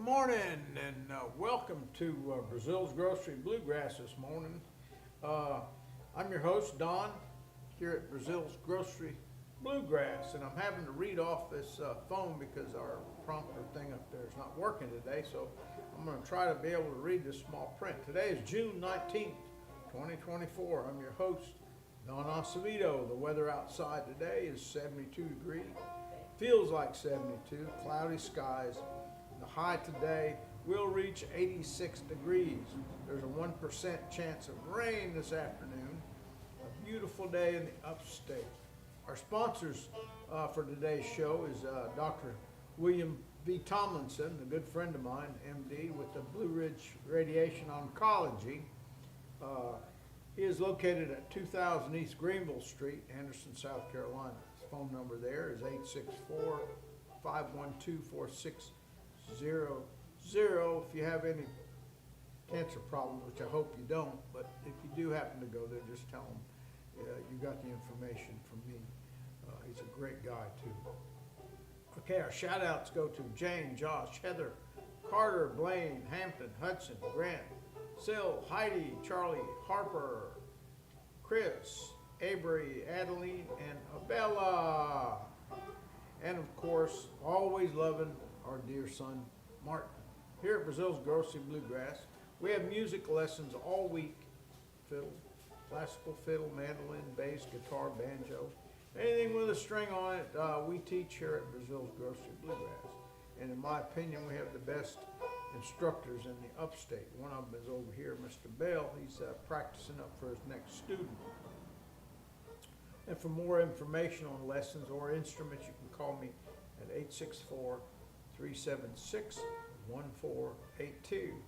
morning and welcome to Breazeale's Grocery Bluegrass this morning. I'm your host, Don, here at Breazeale's Grocery Bluegrass, and I'm having to read off this phone because our prompter thing up there is not working today, so I'm going to try to be able to read this small print. Today is June 19th, 2024. I'm your host, Don Acevedo. The weather outside today is 72 degrees. Feels like 72, cloudy skies. The high today will reach 86 degrees. There's a 1% chance of rain this afternoon. A beautiful day in the upstate. Our sponsors for today's show is Dr. William V. Tomlinson, a good friend of mine, MD, with the Blue Ridge Radiation Oncology. He is located at 2000 East Greenville Street, Anderson, South Carolina. His phone number there is 864-512-4600. If you have any cancer problems, which I hope you don't, but if you do happen to go there, just tell him you got the information from me. He's a great guy too. Okay, our shout outs go to Jane, Josh, Heather, Carter, Blaine, Hampton, Hudson, Grant, Sil, Heidi, Charlie, Harper, Chris, Avery, Adeline, and Abella. And of course, always loving our dear son, Martin. Here at Breazeale's Grocery Bluegrass, we have music lessons all week. Fiddle, classical fiddle, mandolin, bass, guitar, banjo, anything with a string on it, we teach here at Breazeale's Grocery Bluegrass. And in my opinion, we have the best instructors in the upstate. One of them is over here, Mr. Bell. He's practicing up for his next student. And for more information on lessons or instruments, you can call me at 864-376-1482.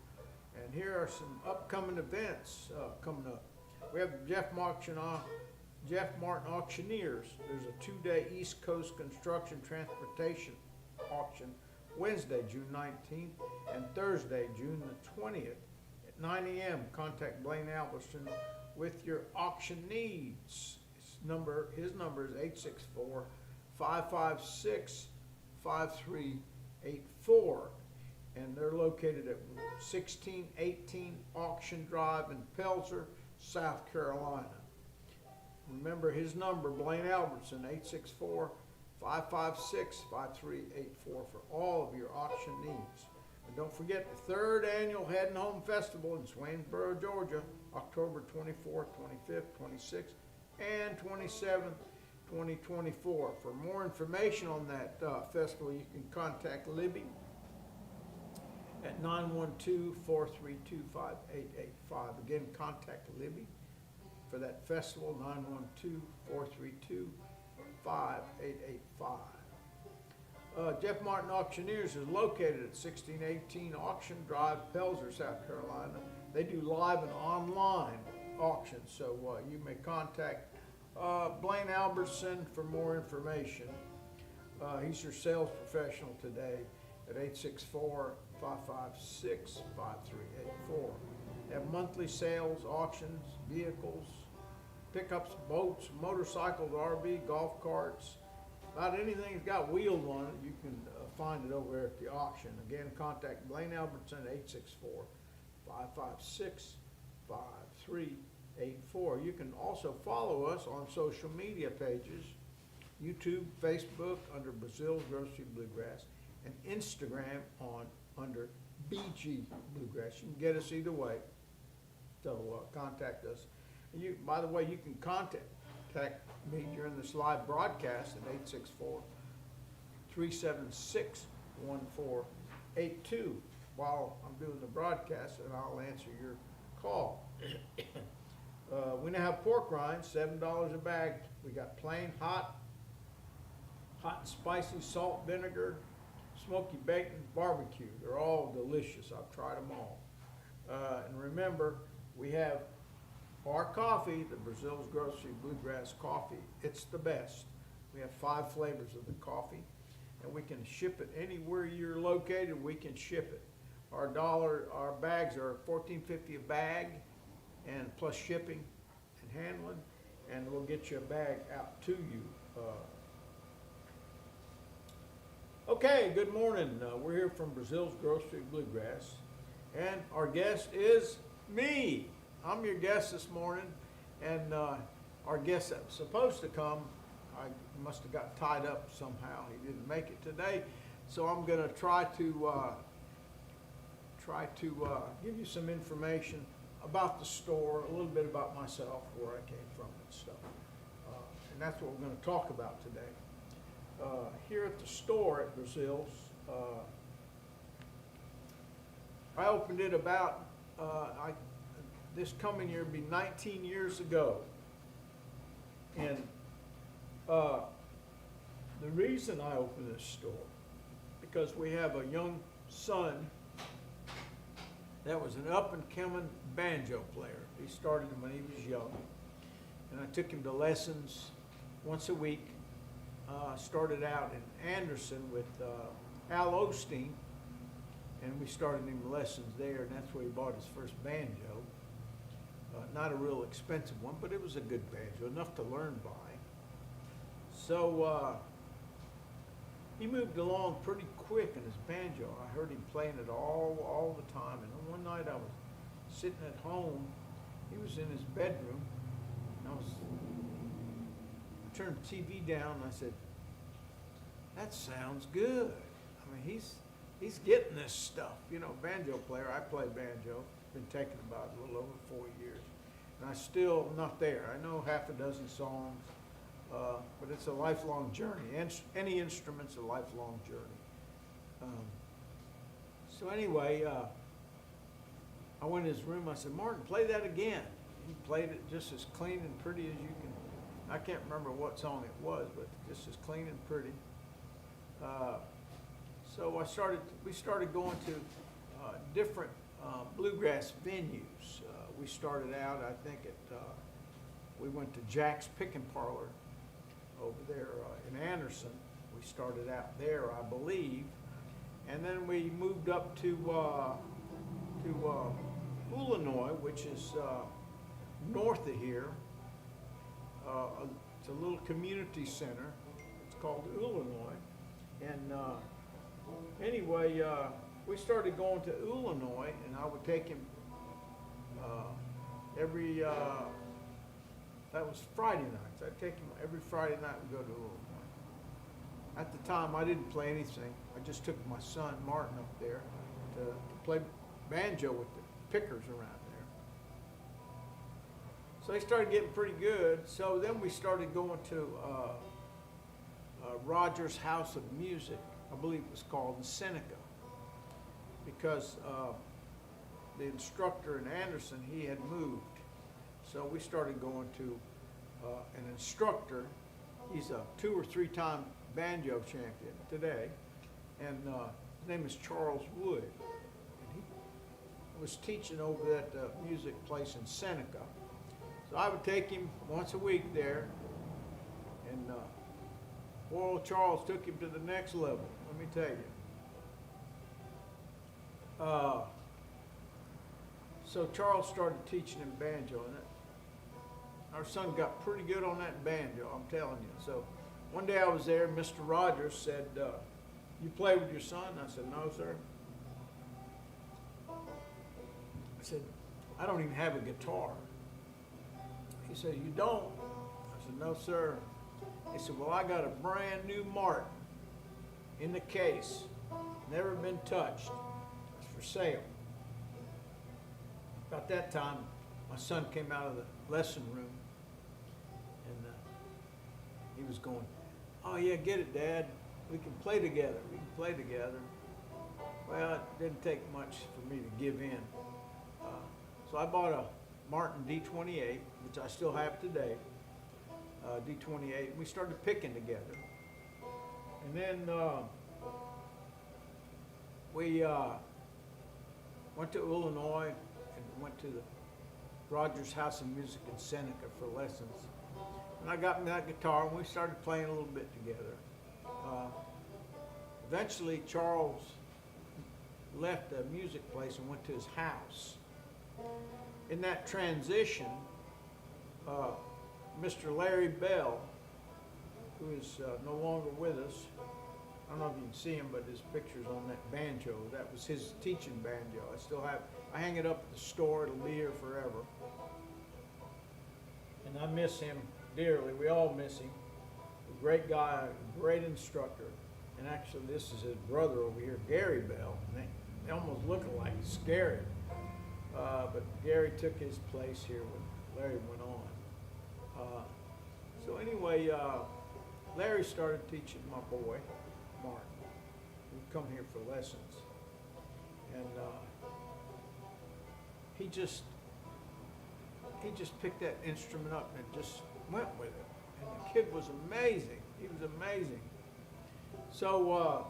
And here are some upcoming events coming up. We have the Jeff Martin Auctioneers. There's a 2-day East Coast Construction Transportation Auction, Wednesday, June 19th, and Thursday, June the 20th at 9 a.m. Contact Blaine Albertson with your auction needs. His number is 864-556-5384, and they're located at 1618 Auction Drive in Pelzer, South Carolina. Remember his number, Blaine Albertson, 864-556-5384 for all of your auction needs. And don't forget the 3rd Annual Heading Home Festival in Swainsboro, Georgia, October 24th, 25th, 26th, and 27th, 2024. For more information on that festival, you can contact Libby at 912-432-5885. Again, contact Libby for that festival, 912-432-5885. Jeff Martin Auctioneers is located at 1618 Auction Drive, Pelzer, South Carolina. They do live and online auctions, so you may contact Blaine Albertson for more information. He's your sales professional today at 864-556-5384. They have monthly sales, auctions, vehicles, pickups, boats, motorcycles, RV, golf carts, about anything that's got wheels on it, you can find it over there at the auction. Again, contact Blaine Albertson at 864-556-5384. You can also follow us on social media pages, YouTube, Facebook under Breazeale's Grocery Bluegrass, and Instagram under BG Bluegrass. You can get us either way, so contact us. And by the way, you can contact me during this live broadcast at 864-376-1482 while I'm doing the broadcast, and I'll answer your call. We now have pork rinds, $7 a bag. We got plain, hot and spicy, salt, vinegar, smoky bacon, barbecue. They're all delicious. I've tried them all. And remember, we have our coffee, the Breazeale's Grocery Bluegrass coffee. It's the best. We have 5 flavors of the coffee, and we can ship it anywhere you're located. We can ship it. Our bags are $14.50 a bag, and plus shipping and handling, and we'll get you a bag out to you. Okay, good morning. We're here from Breazeale's Grocery Bluegrass, and our guest is me. I'm your guest this morning, and our guest that was supposed to come, I must have got tied up somehow. He didn't make it today, so I'm going to try to give you some information about the store, a little bit about myself, where I came from and stuff, and that's what we're going to talk about today. Here at the store at Breazeale's, I opened it about, this coming year will be 19 years ago. And the reason I opened this store, because we have a young son that was an up-and-coming banjo player. He started when he was young. And I took him to lessons once a week. Started out in Anderson with Al Osteen, and we started him lessons there, and that's where he bought his first banjo. Not a real expensive one, but it was a good banjo, enough to learn by. So he moved along pretty quick in his banjo. I heard him playing it all the time, and one night I was sitting at home. He was in his bedroom, and I turned the TV down, and I said, "That sounds good." I mean, he's getting this stuff. You know, banjo player. I play banjo. Been taking about a little over 4 years, and I still not there. I know half a dozen songs, but it's a lifelong journey. Any instrument's a lifelong journey. So anyway, I went in his room. I said, "Martin, play that again." He played it just as clean and pretty as you can. I can't remember what song it was, but just as clean and pretty. So we started going to different bluegrass venues. We started out, I think, we went to Jack's Pickin' Parlor over there in Anderson. We started out there, I believe, and then we moved up to Illinois, which is north of here. It's a little community center. It's called Illinois. And anyway, we started going to Illinois, and I would take him that was Friday nights. I'd take him every Friday night and go to Illinois. At the time, I didn't play anything. I just took my son, Martin, up there to play banjo with the pickers around there. So they started getting pretty good. So then we started going to Rogers House of Music, I believe it was called, in Seneca, because the instructor in Anderson, he had moved. So we started going to an instructor. He's a 2 or 3 time banjo champion today, and his name is Charles Wood. And he was teaching over at the music place in Seneca. So I would take him once a week there, and Oral Charles took him to the next level, let me tell you. So Charles started teaching him banjo, and our son got pretty good on that banjo, I'm telling you. So one day I was there, Mr. Rogers said, "You play with your son?" I said, "No, sir." I said, "I don't even have a guitar." He said, "You don't?" I said, "No, sir." He said, "Well, I got a brand new Martin in the case, never been touched. It's for sale." About that time, my son came out of the lesson room, and he was going, "Oh yeah, get it, Dad. We can play together. We can play together." Well, it didn't take much for me to give in. So I bought a Martin D28, which I still have today. D28. We started picking together, and then we went to Illinois and went to the Rogers House of Music in Seneca for lessons. And I got me that guitar, and we started playing a little bit together. Eventually, Charles left the music place and went to his house. In that transition, Mr. Larry Bell, who is no longer with us, I don't know if you can see him, but his picture's on that banjo. That was his teaching banjo. I still have, I hang it up at the store. It'll be here forever. And I miss him dearly. We all miss him. A great guy, a great instructor. And actually, this is his brother over here, Gary Bell. And they almost look alike. It's scary. But Gary took his place here when Larry went on. So anyway, Larry started teaching my boy, Mark. He'd come here for lessons. And he just picked that instrument up and just went with it. And the kid was amazing. He was amazing. So,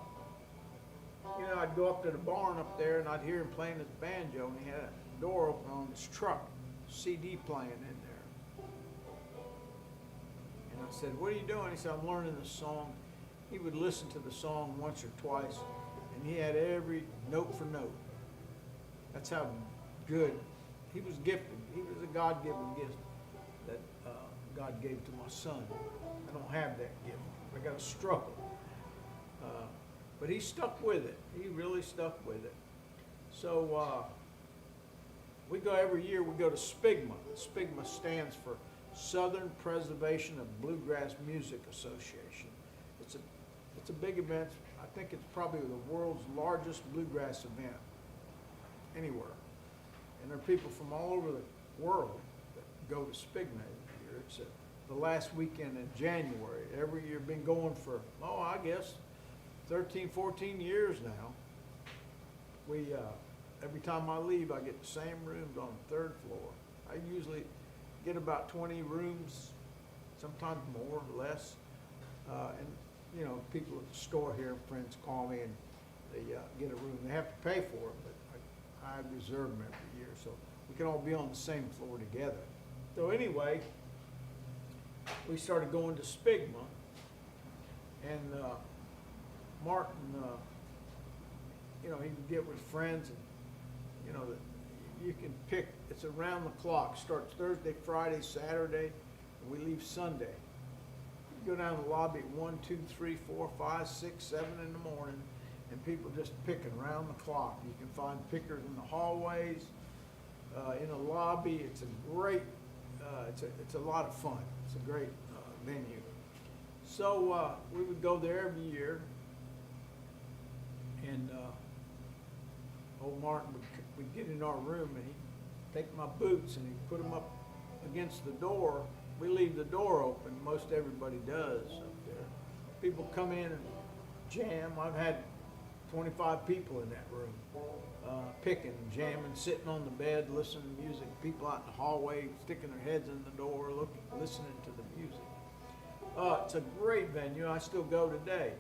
I'd go up to the barn up there and I'd hear him playing his banjo, and he had a door open on his truck, CD playing in there. And I said, "What are you doing?" He said, "I'm learning the song." He would listen to the song once or twice, and he had every note for note. That's how good he was gifted. He was a God-given gift that God gave to my son. I don't have that gift. I got to struggle. But he stuck with it. He really stuck with it. So we go every year. We go to SPIGMA. SPIGMA stands for Southern Preservation of Bluegrass Music Association. It's a big event. I think it's probably the world's largest bluegrass event anywhere. And there are people from all over the world that go to SPIGMA every year. It's the last weekend in January. Every year, been going for, I guess, 13, 14 years now. We, every time I leave, I get the same rooms on the third floor. I usually get about 20 rooms, sometimes more or less. People at the store here, friends call me and they get a room. They have to pay for it, but I reserve them every year, so we can all be on the same floor together. So anyway, we started going to SPIGMA, and Martin, he would get with friends, and you can pick. It's around the clock. Starts Thursday, Friday, Saturday, and we leave Sunday. You go down to the lobby at 1, 2, 3, 4, 5, 6, 7 in the morning, and people just picking around the clock. You can find pickers in the hallways, in the lobby. It's a great. It's a lot of fun. It's a great venue. So we would go there every year, and old Martin would get in our room, and he'd take my boots and he'd put them up against the door. We leave the door open. Most everybody does up there. People come in and jam. I've had 25 people in that room, picking, jamming, sitting on the bed, listening to music. People out in the hallway, sticking their heads in the door, listening to the music. It's a great venue. I still go today.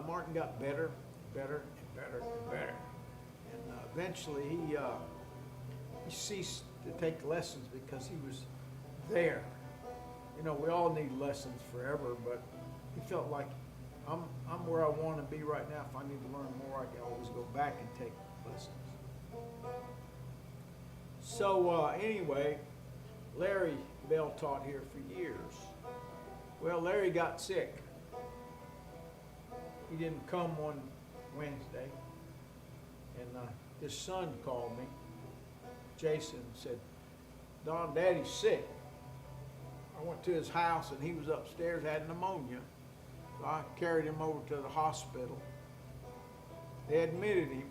Martin got better, and better. And eventually he ceased to take lessons because he was there. We all need lessons forever, but he felt like I'm where I want to be right now. If I need to learn more, I can always go back and take lessons. So anyway, Larry Bell taught here for years. Well, Larry got sick. He didn't come one Wednesday, and his son called me, Jason, and said, "Don, Daddy's sick." I went to his house, and he was upstairs, had pneumonia. So I carried him over to the hospital. They admitted him.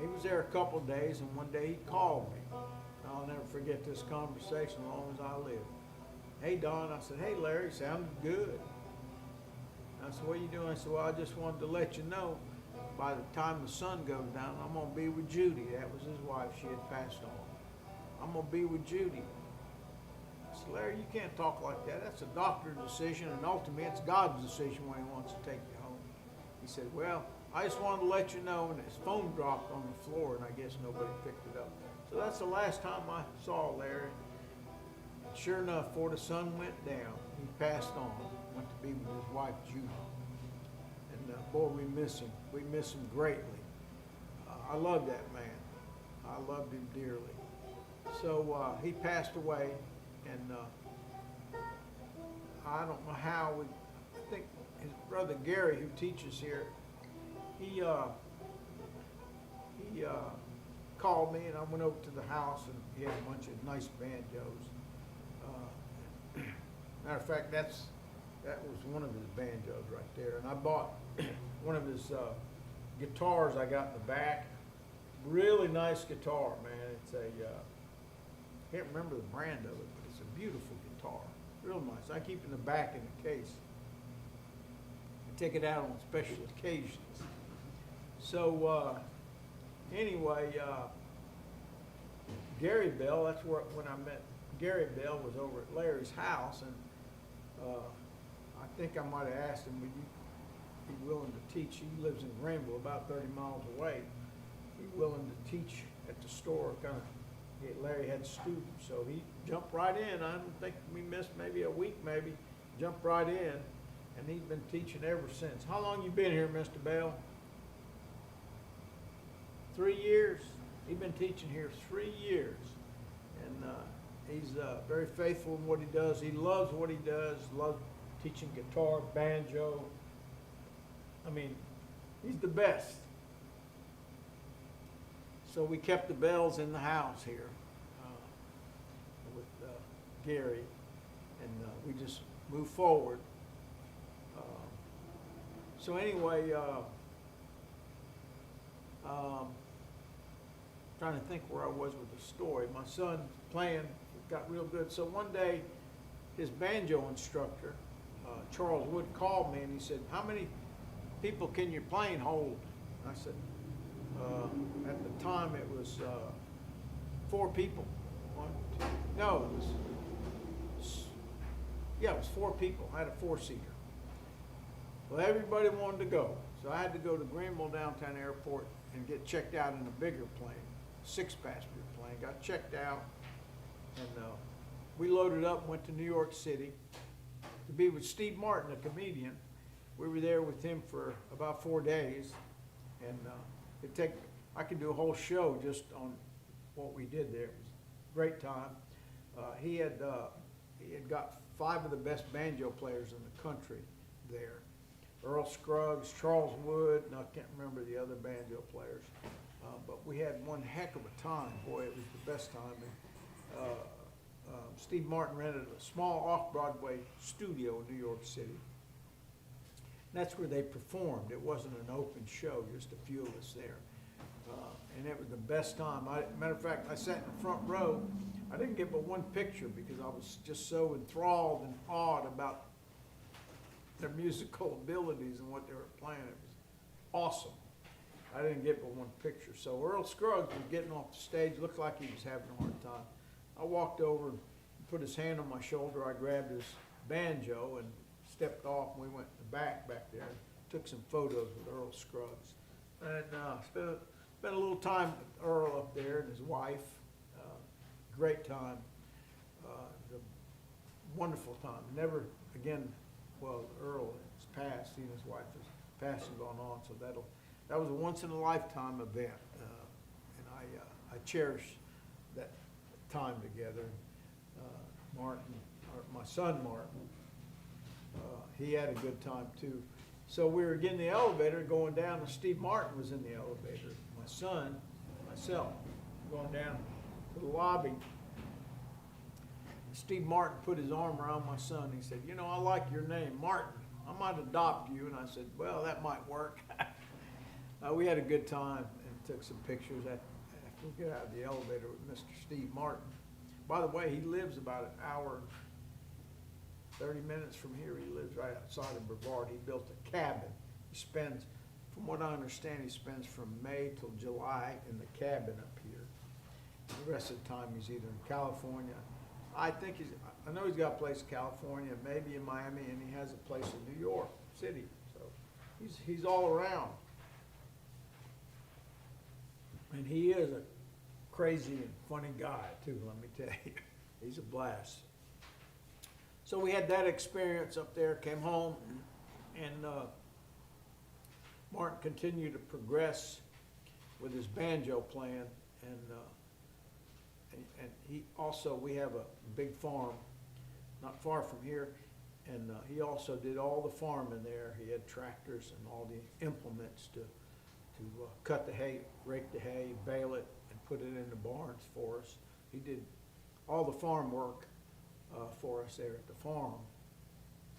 He was there a couple of days, and one day he called me. I'll never forget this conversation as long as I live. "Hey, Don." I said, "Hey, Larry." He said, "I'm good." I said, "What are you doing?" I said, "Well, I just wanted to let you know, by the time the sun goes down, I'm going to be with Judy." That was his wife. She had passed on. "I'm going to be with Judy." I said, "Larry, you can't talk like that. That's a doctor's decision, and ultimately it's God's decision when he wants to take you home." He said, "Well, I just wanted to let you know," and his phone dropped on the floor, and I guess nobody picked it up. So that's the last time I saw Larry. Sure enough, before the sun went down, he passed on, went to be with his wife, Judy. And boy, we miss him. We miss him greatly. I love that man. I loved him dearly. So he passed away, and I don't know how I think his brother Gary, who teaches here, he called me, and I went over to the house, and he had a bunch of nice banjos. Matter of fact, that was one of his banjos right there, and I bought one of his guitars I got in the back. Really nice guitar, man. It's a can't remember the brand of it, but it's a beautiful guitar. Real nice. I keep it in the back in the case. I take it out on special occasions. So anyway, Gary Bell, that's where when I met Gary Bell was over at Larry's house, and I think I might have asked him, would you be willing to teach? He lives in Greenville, about 30 miles away. Be willing to teach at the store, kind of. Larry had students, so he jumped right in. I don't think we missed maybe a week, maybe. Jumped right in, and he's been teaching ever since. How long you been here, Mr. Bell? 3 years. He's been teaching here 3 years, and he's very faithful in what he does. He loves what he does. Loves teaching guitar, banjo. I mean, he's the best. So we kept the Bells in the house here with Gary, and we just moved forward. So anyway, trying to think where I was with the story. My son playing got real good. So one day, his banjo instructor, Charles Wood, called me and he said, "How many people can your plane hold?" I said, at the time it was 4 people. No, it was 4 people. I had a 4-seater. Well, everybody wanted to go, so I had to go to Greenville Downtown Airport and get checked out in a bigger plane, 6-passenger plane. Got checked out, and we loaded up and went to New York City to be with Steve Martin, a comedian. We were there with him for about 4 days, and I could do a whole show just on what we did there. It was a great time. He had got 5 of the best banjo players in the country there. Earl Scruggs, Charles Wood, and I can't remember the other banjo players. But we had one heck of a time. Boy, it was the best time. And, Steve Martin rented a small off-Broadway studio in New York City. And that's where they performed. It wasn't an open show, just a few of us there. And it was the best time. Matter of fact, I sat in the front row. I didn't get but one picture because I was just so enthralled and awed about their musical abilities and what they were playing. It was awesome. I didn't get but one picture. So Earl Scruggs was getting off the stage, looked like he was having a hard time. I walked over and put his hand on my shoulder. I grabbed his banjo and stepped off, and we went in the back there and took some photos with Earl Scruggs. And spent a little time with Earl up there and his wife. Great time. A wonderful time. Never again, well, Earl has passed. He and his wife has passed and gone on, so that was a once-in-a-lifetime event. And I cherish that time together. Martin, my son Martin, he had a good time too. So we were getting the elevator going down, and Steve Martin was in the elevator. My son, myself, going down to the lobby. Steve Martin put his arm around my son. He said, "You know, I like your name, Martin. I might adopt you." And I said, "Well, that might work." We had a good time and took some pictures after we got out of the elevator with Mr. Steve Martin. By the way, he lives about an hour, 30 minutes from here. He lives right outside of Brevard. He built a cabin. He spends, from what I understand, he spends from May till July in the cabin up here. The rest of the time he's either in California. I know he's got a place in California, maybe in Miami, and he has a place in New York City. So he's all around. And he is a crazy and funny guy too, let me tell you. He's a blast. So we had that experience up there, came home, and Martin continued to progress with his banjo playing, and he also, we have a big farm not far from here. And he also did all the farming there. He had tractors and all the implements to cut the hay, rake the hay, bale it, and put it in the barns for us. He did all the farm work for us there at the farm.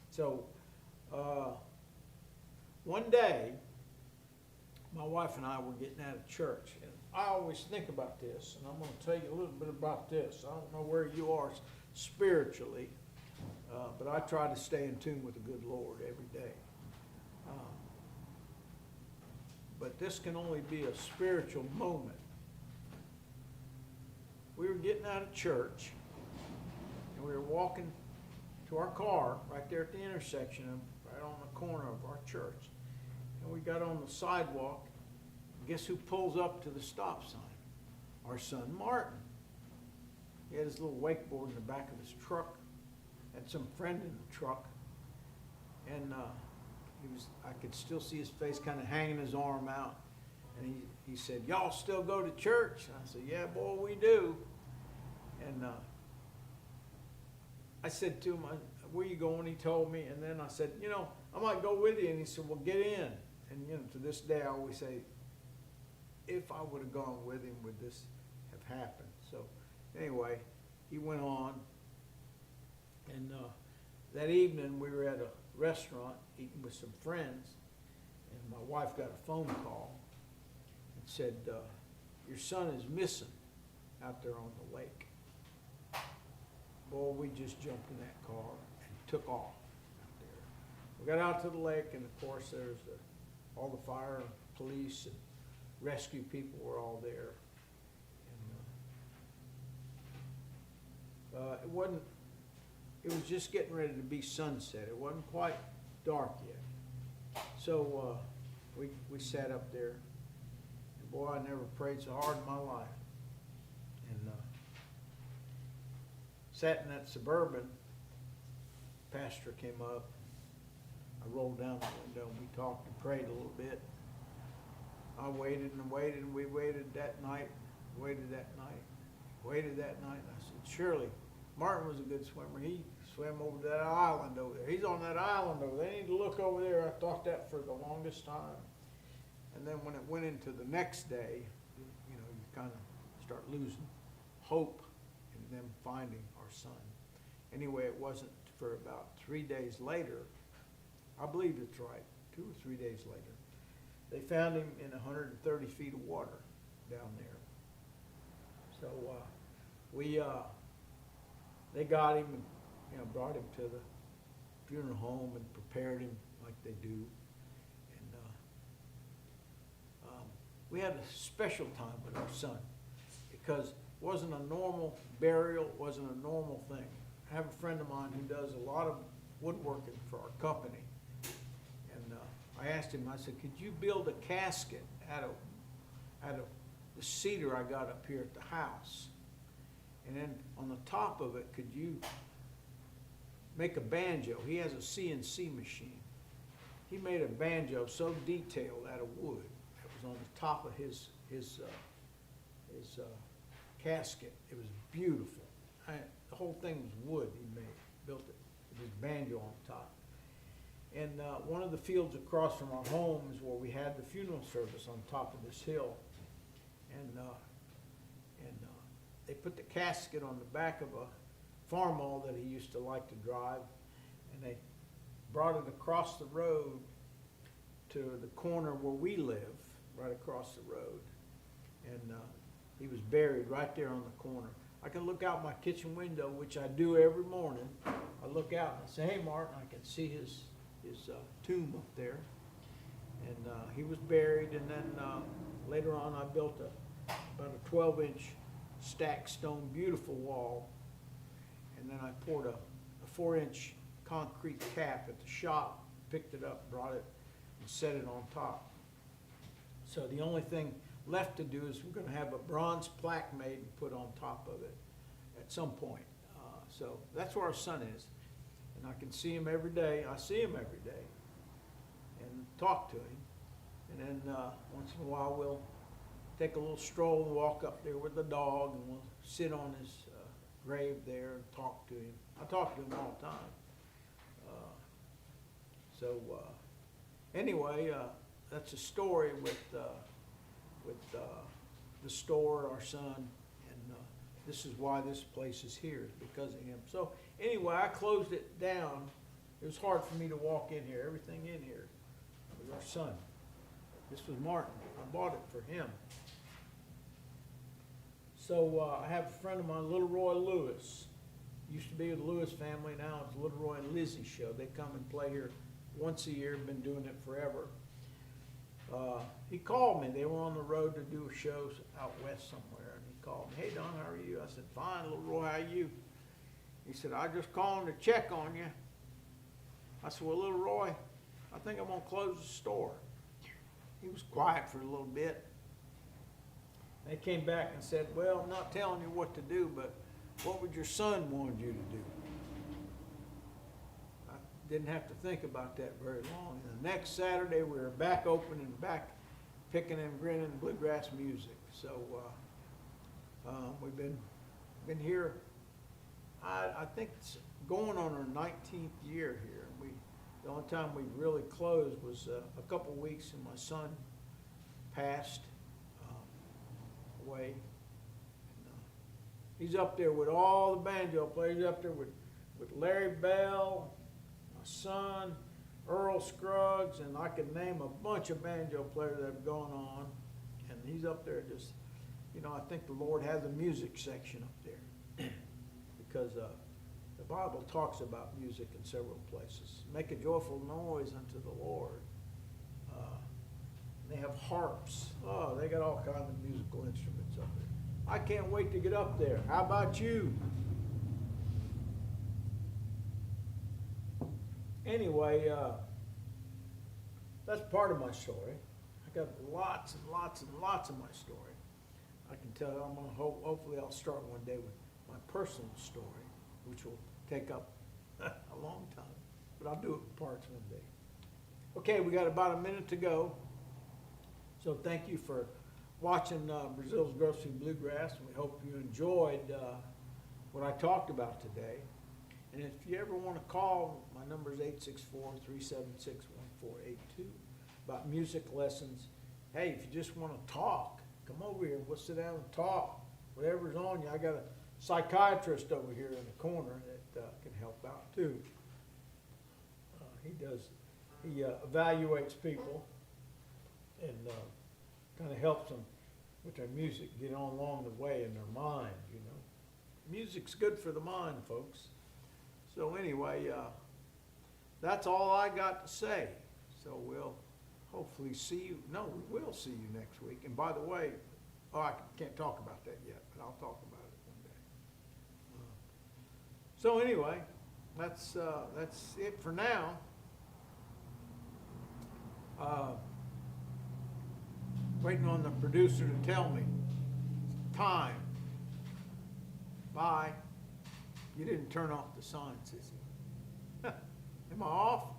So one day, my wife and I were getting out of church, and I always think about this, and I'm going to tell you a little bit about this. I don't know where you are spiritually, but I try to stay in tune with the good Lord every day. But this can only be a spiritual moment. We were getting out of church, and we were walking to our car right there at the intersection, right on the corner of our church. And we got on the sidewalk. Guess who pulls up to the stop sign? Our son Martin. He had his little wakeboard in the back of his truck, had some friend in the truck, and I could still see his face kind of hanging his arm out. And he said, "Y'all still go to church?" And I said, "Yeah, boy, we do." And I said to him, "Where you going?" He told me. And then I said, "I might go with you." And he said, "Well, get in." And to this day, I always say, if I would have gone with him, would this have happened? So anyway, he went on. And that evening, we were at a restaurant eating with some friends, and my wife got a phone call and said, "Your son is missing out there on the lake." Boy, we just jumped in that car and took off out there. We got out to the lake, and of course there's all the fire and police and rescue people were all there. And it was just getting ready to be sunset. It wasn't quite dark yet. So we sat up there, and boy, I never prayed so hard in my life. And sat in that Suburban. Pastor came up. I rolled down the window, and we talked and prayed a little bit. I waited and waited, and we waited that night, waited that night, waited that night. And I said, surely, Martin was a good swimmer. He swam over to that island over there. He's on that island over there. They need to look over there. I thought that for the longest time. And then when it went into the next day, you kind of start losing hope in them finding our son. Anyway, it wasn't for about 3 days later, I believe it's right, 2 or 3 days later, they found him in 130 feet of water down there. So they got him and brought him to the funeral home and prepared him like they do. And we had a special time with our son because it wasn't a normal burial, it wasn't a normal thing. I have a friend of mine who does a lot of woodworking for our company. And I asked him, I said, could you build a casket out of the cedar I got up here at the house? And then on the top of it, could you make a banjo? He has a CNC machine. He made a banjo so detailed out of wood. It was on the top of his casket. It was beautiful. The whole thing was wood he made, built it with his banjo on top. And one of the fields across from our home is where we had the funeral service on top of this hill. And they put the casket on the back of a farmall that he used to like to drive, and they brought it across the road to the corner where we live, right across the road. And he was buried right there on the corner. I can look out my kitchen window, which I do every morning. I look out and I say, hey, Martin, I can see his tomb up there. And he was buried, and then later on I built about a 12-inch stacked stone, beautiful wall. And then I poured a 4-inch concrete cap at the shop, picked it up, brought it, and set it on top. So the only thing left to do is we're going to have a bronze plaque made and put on top of it at some point. So that's where our son is. And I can see him every day. I see him every day and talk to him. And then once in a while we'll take a little stroll and walk up there with the dog, and we'll sit on his grave there and talk to him. I talk to him all the time. So anyway, that's a story with the store, our son, and this is why this place is here, is because of him. So anyway, I closed it down. It was hard for me to walk in here. Everything in here was our son. This was Martin. I bought it for him. So I have a friend of mine, Little Roy Lewis. Used to be with the Lewis family. Now it's Little Roy and Lizzie show. They come and play here once a year. Been doing it forever. He called me. They were on the road to do shows out west somewhere, and he called me. Hey, Don, how are you? I said, fine. Little Roy, how are you? He said, I just calling to check on you. I said, well, Little Roy, I think I'm going to close the store. He was quiet for a little bit. They came back and said, well, I'm not telling you what to do, but what would your son want you to do? I didn't have to think about that very long. And the next Saturday, we were back open and back picking and grinning bluegrass music. So we've been here, I think it's going on our 19th year here. The only time we really closed was a couple of weeks, and my son passed away. And, he's up there with all the banjo players. He's up there with Larry Bell, my son, Earl Scruggs, and I could name a bunch of banjo players that have gone on. And he's up there just, I think the Lord has a music section up there because the Bible talks about music in several places. Make a joyful noise unto the Lord. They have harps. Oh, they got all kinds of musical instruments up there. I can't wait to get up there. How about you? Anyway, that's part of my story. I got lots and lots and lots of my story. I can tell you, hopefully I'll start one day with my personal story, which will take up a long time, but I'll do it in parts one day. Okay, we got about a minute to go. So thank you for watching Breazeale's Grocery Bluegrass. We hope you enjoyed what I talked about today. And if you ever want to call, my number is 864-376-1482 about music lessons. Hey, if you just want to talk, come over here. We'll sit down and talk. Whatever's on you. I got a psychiatrist over here in the corner that can help out too. He evaluates people and kind of helps them with their music, get on along the way in their mind, Music's good for the mind, folks. So anyway, that's all I got to say. So we'll hopefully see you. No, we will see you next week. And by the way, I can't talk about that yet, but I'll talk about it one day. So anyway, that's it for now. Waiting on the producer to tell me time. Bye. You didn't turn off the sign, sissy. Am I off?